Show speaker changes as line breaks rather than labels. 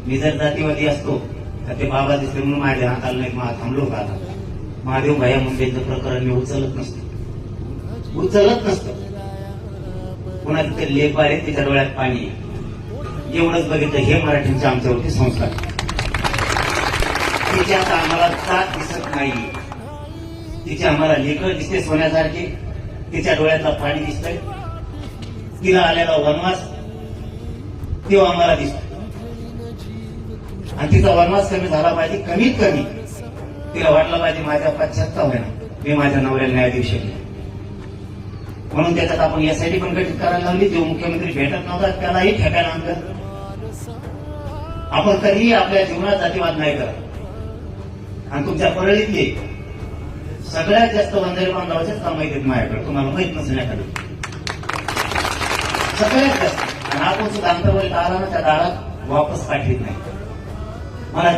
मी जर जातीवादी असतो तर ते बाबा दिसले म्हणून माझ्या हाताला नाही थांबलो का आता महादेव भाया मुंडेंचं प्रकरण मी उचलत नसतं पुन्हा तिथे लेख आहे तिच्या डोळ्यात पाणी एवढंच बघितलं हे मराठींचे आमच्यावरती संस्कार तिच्यात आम्हाला जात दिसत नाही तिची आम्हाला लेखं दिसते सोन्यासारखी तिच्या डोळ्यातलं पाणी दिसतंय तिला आलेला वनवास तो आम्हाला दिसतो आणि तिचा वनवास कमी झाला पाहिजे कमीत कमी तिला वाटलं पाहिजे माझ्या पश्चात्ताप आहे ना मी माझ्या नवऱ्याला न्याय देऊ शकले म्हणून त्याच्यात आपण यासाठी पण गठीत करायला लावली जो मुख्यमंत्री भेटत नव्हता त्यालाही ठेकायला आणलं आपण कधीही आपल्या जीवनात जातीवाद नाही करत आणि तुमच्या परळीतले सगळ्यात जास्त वंजारी बांधवाचेच काम माहिती माझ्याकडे तुम्हाला माहित नसण्याकडे सगळ्यात जास्त आणि आपण सुद्धा आंतरवलीत आला ना त्या दारात वापस पाठवत नाही मला